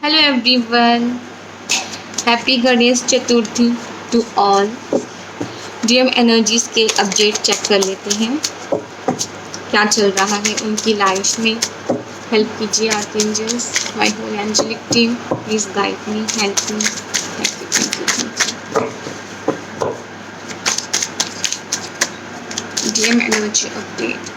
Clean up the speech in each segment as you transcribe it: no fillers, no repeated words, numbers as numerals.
Hello everyone, happy Ganesh Chaturthi to all. DM energies के update check कर लेते हैं क्या चल रहा है उनकी लाइफ में। हेल्प कीजिए archangels, my whole angelic team, please guide me, help me. DM energy update.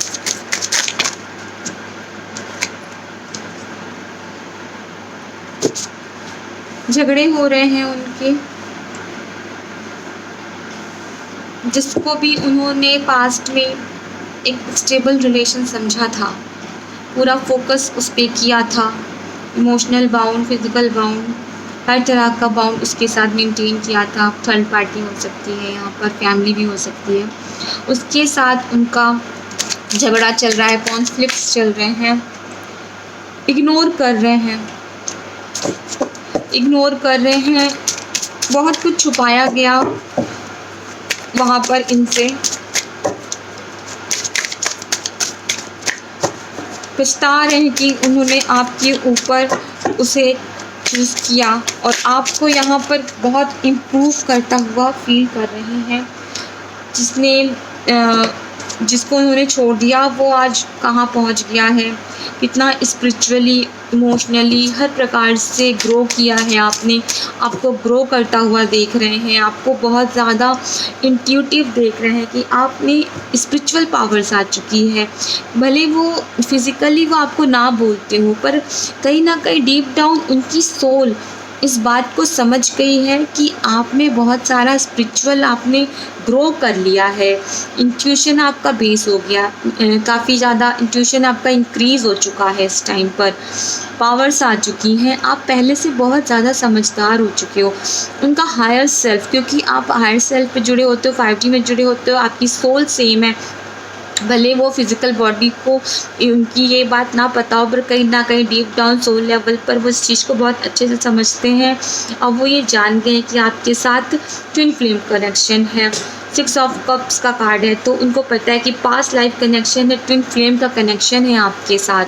झगड़े हो रहे हैं उनके, जिसको भी उन्होंने पास्ट में एक स्टेबल रिलेशन समझा था, पूरा फोकस उस पर किया था। इमोशनल बाउंड, फिजिकल बाउंड, हर तरह का बाउंड उसके साथ मेंटेन किया था। थर्ड पार्टी हो सकती है, यहाँ पर फैमिली भी हो सकती है। उसके साथ उनका झगड़ा चल रहा है, कॉन्फ्लिक्ट्स चल रहे हैं, इग्नोर कर रहे हैं। बहुत कुछ छुपाया गया वहाँ पर इनसे। पछता रहे हैं कि उन्होंने आपके ऊपर उसे चूज़ किया और आपको यहाँ पर बहुत इम्प्रूव करता हुआ फील कर रहे हैं। जिसको उन्होंने छोड़ दिया वो आज कहाँ पहुँच गया है, कितना स्पिरिचुअली, इमोशनली, हर प्रकार से ग्रो किया है आपने। आपको ग्रो करता हुआ देख रहे हैं, आपको बहुत ज़्यादा इंट्यूटिव देख रहे हैं कि आपने स्पिरिचुअल पावर्स आ चुकी है। भले वो फिज़िकली वो आपको ना बोलते हो, पर कहीं ना कहीं डीप डाउन उनकी सोल इस बात को समझ गई है कि आप में बहुत सारा स्पिरिचुअल आपने ग्रो कर लिया है। इंट्यूशन आपका बेस हो गया, काफ़ी ज़्यादा इंट्यूशन आपका इंक्रीज़ हो चुका है। इस टाइम पर पावर्स आ चुकी हैं, आप पहले से बहुत ज़्यादा समझदार हो चुके हो। उनका हायर सेल्फ, क्योंकि आप हायर सेल्फ पे जुड़े होते हो, 5D में जुड़े होते हो, आपकी सोल सेम है। भले वो फिज़िकल बॉडी को उनकी ये बात ना पता हो, पर कहीं ना कहीं डीप डाउन सोल लेवल पर वो इस चीज़ को बहुत अच्छे से समझते हैं। अब वो ये जान गए कि आपके साथ ट्विन फ्लेम कनेक्शन है। 6 ऑफ कप्स का कार्ड है, तो उनको पता है कि पास्ट लाइफ कनेक्शन है, ट्विन फ्लेम का कनेक्शन है आपके साथ,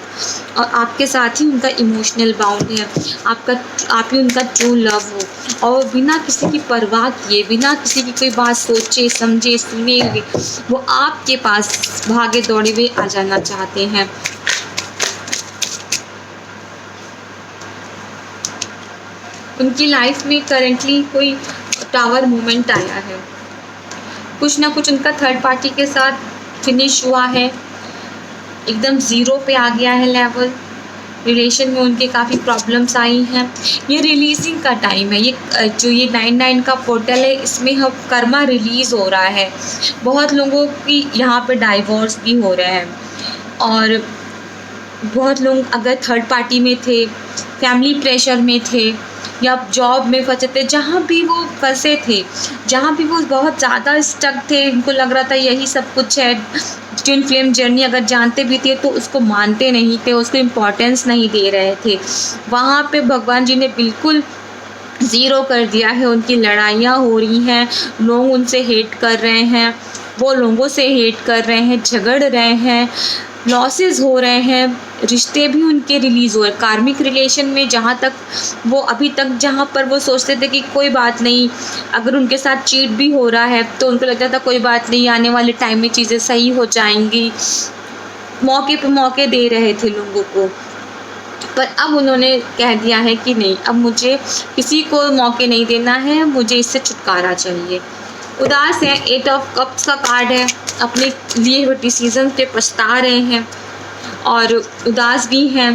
और आपके साथ ही उनका इमोशनल बाउंड है। आप ही उनका ट्रू लव हो, और बिना किसी की परवाह किए, बिना किसी की कोई बात सोचे समझे सुने हुए वो आपके पास भागे दौड़े हुए आ जाना चाहते हैं। उनकी लाइफ में करेंटली कोई टावर मोमेंट आया है, कुछ ना कुछ उनका थर्ड पार्टी के साथ फिनिश हुआ है, एकदम ज़ीरो पे आ गया है लेवल। रिलेशन में उनके काफ़ी प्रॉब्लम्स आई हैं। ये रिलीजिंग का टाइम है, ये 9-9 का पोर्टल है, इसमें हम कर्मा रिलीज़ हो रहा है। बहुत लोगों की यहाँ पे डाइवोर्स भी हो रहे हैं, और बहुत लोग अगर थर्ड पार्टी में थे, फैमिली प्रेशर में थे, या जॉब में फंसे थे, जहाँ भी वो फंसे थे, जहाँ भी वो बहुत ज़्यादा स्टक थे, उनको लग रहा था यही सब कुछ है। ट्विन फ्लेम जर्नी अगर जानते भी थे तो उसको मानते नहीं थे, उसको इम्पोर्टेंस नहीं दे रहे थे। वहाँ पे भगवान जी ने बिल्कुल ज़ीरो कर दिया है। उनकी लड़ाइयाँ हो रही हैं, लोग उनसे हेट कर रहे हैं, वो लोगों से हेट कर रहे हैं, झगड़ रहे हैं, लॉसेस हो रहे हैं, रिश्ते भी उनके रिलीज़ हो रहे हैं। कार्मिक रिलेशन में जहाँ तक वो अभी तक, जहाँ पर वो सोचते थे कि कोई बात नहीं, अगर उनके साथ चीट भी हो रहा है तो उनको लगता था कोई बात नहीं, आने वाले टाइम में चीज़ें सही हो जाएंगी, मौके पे मौके दे रहे थे लोगों को। पर अब उन्होंने कह दिया है कि नहीं, अब मुझे किसी को मौके नहीं देना है, मुझे इससे छुटकारा चाहिए। उदास है, 8 ऑफ कप्स का कार्ड है, अपने लिए हुए डिसीजन पे पछता रहे हैं और उदास भी हैं।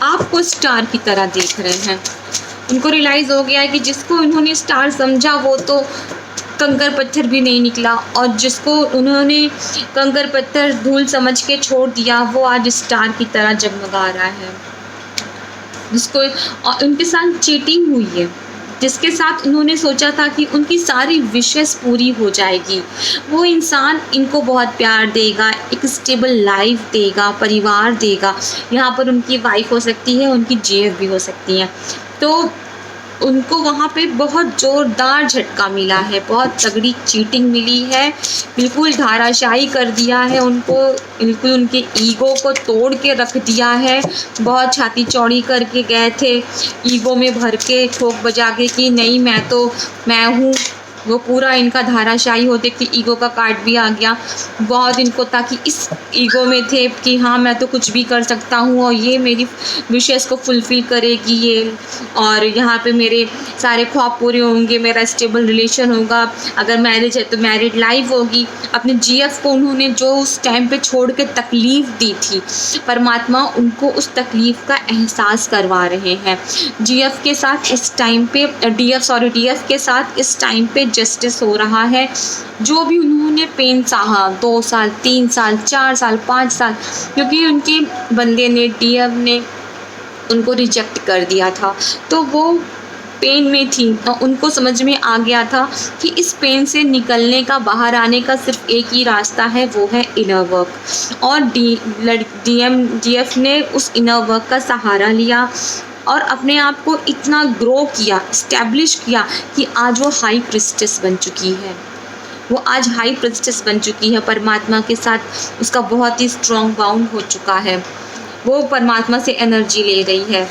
आपको स्टार की तरह देख रहे हैं। उनको रियलाइज़ हो गया है कि जिसको उन्होंने स्टार समझा वो तो कंकर पत्थर भी नहीं निकला, और जिसको उन्होंने कंकर पत्थर धूल समझ के छोड़ दिया वो आज स्टार की तरह जगमगा रहा है। जिसको उनके साथ चीटिंग हुई है, जिसके साथ उन्होंने सोचा था कि उनकी सारी विशेस पूरी हो जाएगी, वो इंसान इनको बहुत प्यार देगा, एक स्टेबल लाइफ देगा, परिवार देगा। यहाँ पर उनकी वाइफ हो सकती है, उनकी जेफ भी हो सकती है। तो उनको वहाँ पे बहुत ज़ोरदार झटका मिला है, बहुत तगड़ी चीटिंग मिली है, बिल्कुल धाराशायी कर दिया है उनको, बिल्कुल उनके ईगो को तोड़ के रख दिया है। बहुत छाती चौड़ी करके गए थे, ईगो में भर के ठोक बजा के कि नहीं मैं हूँ, वो पूरा इनका धाराशायी होते कि ईगो का कार्ड भी आ गया। बहुत इनको ताकि इस ईगो में थे कि हाँ मैं तो कुछ भी कर सकता हूँ और ये मेरी विशेस को फुलफ़िल करेगी ये, और यहाँ पे मेरे सारे ख्वाब पूरे होंगे, मेरा स्टेबल रिलेशन होगा, अगर मैरिज है तो मैरिड लाइफ होगी। अपने जीएफ को उन्होंने जो उस टाइम पे छोड़ के तकलीफ़ दी थी, परमात्मा उनको उस तकलीफ़ का एहसास करवा रहे हैं। जीएफ के साथ इस टाइम पे डीएफ के साथ इस टाइम पे जस्टिस हो रहा है। जो भी उन्होंने पेन सहा 2 साल 3 साल 4 साल 5 साल, क्योंकि उनके बंदे ने डीएफ ने उनको रिजेक्ट कर दिया था, तो वो पेन में थी और उनको समझ में आ गया था कि इस पेन से निकलने का, बाहर आने का सिर्फ एक ही रास्ता है, वो है इनर वर्क। और डीएफ ने उस इनर वर्क का सहारा लिया और अपने आप को इतना ग्रो किया, इस्टेब्लिश किया कि आज वो हाई प्रिस्टेस बन चुकी है। वो आज हाई प्रिस्टेस बन चुकी है, परमात्मा के साथ उसका बहुत ही स्ट्रॉन्ग बाउंड हो चुका है। वो परमात्मा से एनर्जी ले रही है,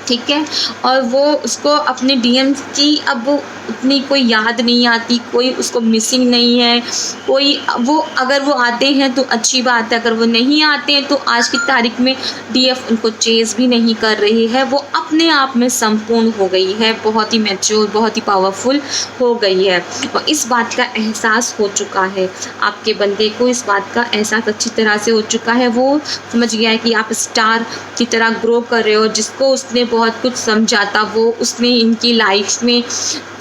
ठीक है। और वो उसको अपने डीएम की अब वो उतनी कोई याद नहीं आती, कोई उसको मिसिंग नहीं है, कोई वो अगर वो आते हैं तो अच्छी बात है, अगर वो नहीं आते हैं तो आज की तारीख में डीएफ उनको चेज़ भी नहीं कर रही है। वो अपने आप में संपूर्ण हो गई है, बहुत ही मैच्योर, बहुत ही पावरफुल हो गई है और इस बात का एहसास हो चुका है। आपके बंदे को इस बात का एहसास अच्छी तरह से हो चुका है। वो समझ गया है कि आप स्टार की तरह ग्रो कर रहे हो। जिसको उसने बहुत कुछ समझा था, वो उसने इनकी लाइफ में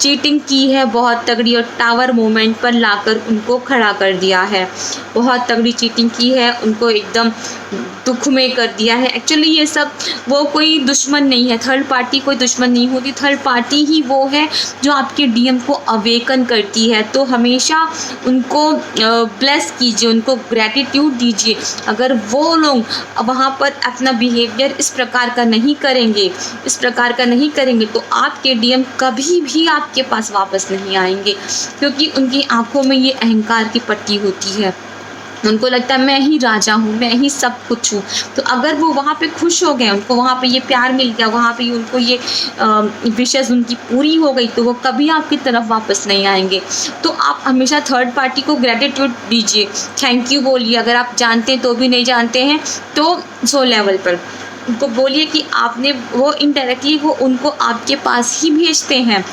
चीटिंग की है बहुत तगड़ी और टावर मोमेंट पर लाकर उनको खड़ा कर दिया है। बहुत तगड़ी चीटिंग की है, उनको एकदम दुख में कर दिया है। एक्चुअली ये सब वो कोई दुश्मन नहीं है, थर्ड पार्टी कोई दुश्मन नहीं होती, थर्ड पार्टी ही वो है जो आपके डीएम को अवेकन करती है। तो हमेशा उनको ब्लेस कीजिए, उनको ग्रैटिट्यूड दीजिए। अगर वो लोग वहाँ पर अपना बिहेवियर इस प्रकार का नहीं करेंगे तो आपके डीएम कभी भी आपके पास वापस नहीं आएंगे, क्योंकि उनकी आंखों में ये अहंकार की पट्टी होती है। उनको लगता है मैं ही राजा हूँ, मैं ही सब कुछ हूँ। तो अगर वो वहाँ पे खुश हो गए, उनको वहाँ पे ये प्यार मिल गया, वहाँ पे उनको ये विशेष उनकी पूरी हो गई, तो वो कभी आपकी तरफ वापस नहीं आएंगे। तो आप हमेशा थर्ड पार्टी को ग्रेटिट्यूड दीजिए, थैंक यू बोलिए। अगर आप जानते हैं तो भी नहीं जानते हैं तो 100 लेवल पर उनको बोलिए कि आपने वो इनडायरेक्टली वो उनको आपके पास ही भेजते हैं,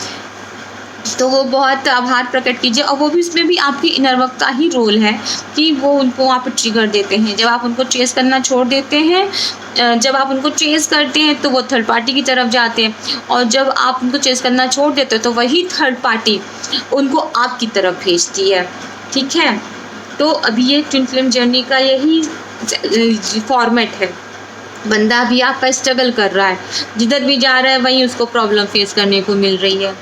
तो वो बहुत आभार प्रकट कीजिए। और वो भी उसमें भी आपकी इनर वर्क का ही रोल है कि वो उनको वहाँ पर ट्रिगर देते हैं। जब आप उनको चेस करना छोड़ देते हैं, जब आप उनको चेस करते हैं तो वो थर्ड पार्टी की तरफ जाते हैं, और जब आप उनको चेस करना छोड़ देते हो तो वही थर्ड पार्टी उनको आपकी तरफ भेजती है, ठीक है। तो अभी ये ट्विन फ्लेम जर्नी का यही फॉर्मेट है। बंदा भी आपका स्ट्रगल कर रहा है, जिधर भी जा रहा है वहीं उसको प्रॉब्लम फेस करने को मिल रही है।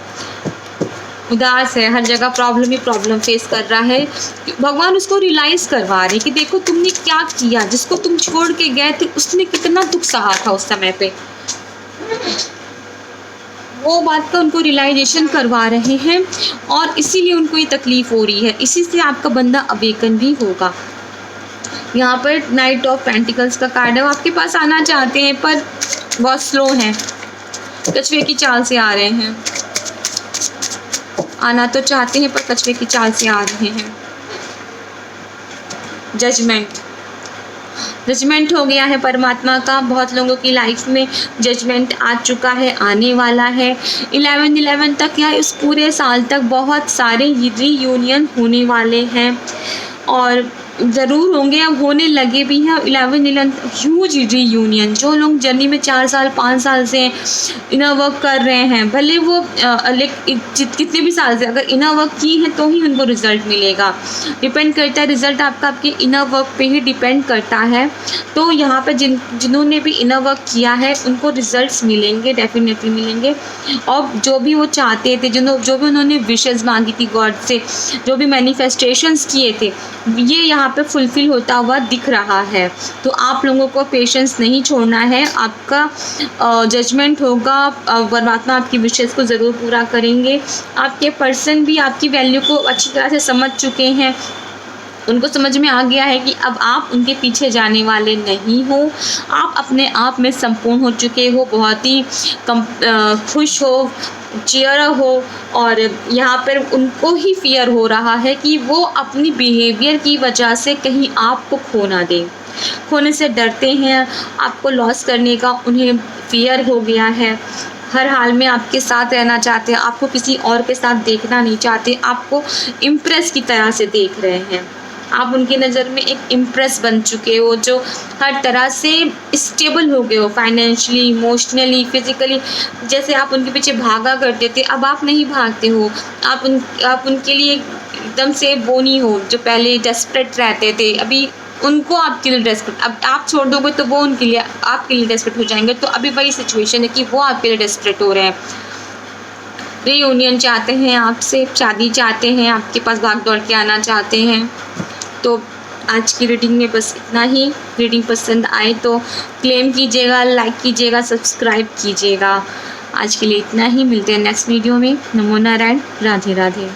उदास है, हर जगह प्रॉब्लम ही प्रॉब्लम फेस कर रहा है। भगवान उसको रियलाइज़ करवा रहे कि देखो तुमने क्या किया, जिसको तुम छोड़ के गए थे उसने कितना दुख सहा था उस समय पे। वो बात का उनको रियलाइजेशन करवा रहे हैं और इसीलिए उनको ये तकलीफ़ हो रही है। इसी से आपका बंदा अवेकन भी होगा। यहाँ पर नाइट ऑफ पेंटिकल्स का कार्ड है। वो आपके पास आना चाहते हैं पर बहुत स्लो हैं, कछुए की चाल से आ रहे हैं। आना तो चाहते हैं पर कछुए की चाल से आ रहे हैं। जजमेंट हो गया है परमात्मा का। बहुत लोगों की लाइफ में जजमेंट आ चुका है, आने वाला है। 11/11 तक या इस पूरे साल तक बहुत सारे रीयूनियन होने वाले हैं और ज़रूर होंगे, अब होने लगे भी हैं। 11/11 ह्यूज रीयूनियन। जो लोग जर्नी में 4 साल 5 साल से इनर वर्क कर रहे हैं, भले वो कितने भी साल से अगर इनर वर्क की है तो ही उनको रिज़ल्ट मिलेगा। डिपेंड करता है, रिज़ल्ट आपका आपके इनर वर्क पे ही डिपेंड करता है। तो यहाँ पे जिन्होंने भी इनर वर्क किया है उनको रिज़ल्ट्स मिलेंगे, डेफिनेटली मिलेंगे। और जो भी वो चाहते थे, जो भी उन्होंने विशेज़ मांगी थी गॉड से, जो भी मैनिफेस्टेशंस किए थे, ये यहाँ वहाँ पे फुलफ़िल होता हुआ दिख रहा है। तो आप लोगों को पेशेंस नहीं छोड़ना है, आपका जजमेंट होगा, परमात्मा आपकी विशेज़ को ज़रूर पूरा करेंगे। आपके पर्सन भी आपकी वैल्यू को अच्छी तरह से समझ चुके हैं, उनको समझ में आ गया है कि अब आप उनके पीछे जाने वाले नहीं हो, आप अपने आप में संपूर्ण हो चुके हो, बहुत ही खुश हो, चीयर हो। और यहाँ पर उनको ही फ़ियर हो रहा है कि वो अपनी बिहेवियर की वजह से कहीं आपको खो ना दें, खोने से डरते हैं, आपको लॉस करने का उन्हें फ़ियर हो गया है। हर हाल में आपके साथ रहना चाहते हैं, आपको किसी और के साथ देखना नहीं चाहते, आपको इम्प्रेस की तरह से देख रहे हैं। आप उनकी नज़र में एक इम्प्रेस बन चुके हो, जो हर तरह से स्टेबल हो गए हो, फाइनेंशियली, इमोशनली, फिज़िकली। जैसे आप उनके पीछे भागा करते थे, अब आप नहीं भागते हो। आप उनके लिए एकदम से वो नहीं हो जो पहले डेस्परेट रहते थे, अभी उनको आपके लिए डेस्परेट, अब आप छोड़ दोगे तो वो उनके लिए, आपके लिए डेस्परेट हो जाएंगे। तो अभी वही सिचुएशन है कि वो आपके लिए डेस्परेट हो रहे हैं, रीयूनियन चाहते हैं आपसे, शादी चाहते हैं, आपके पास भाग दौड़ के आना चाहते हैं। तो आज की रीडिंग में बस इतना ही। रीडिंग पसंद आए तो क्लेम कीजिएगा, लाइक कीजिएगा, सब्सक्राइब कीजिएगा। आज के लिए इतना ही, मिलते हैं नेक्स्ट वीडियो में। नमो नारायण, राधे राधे।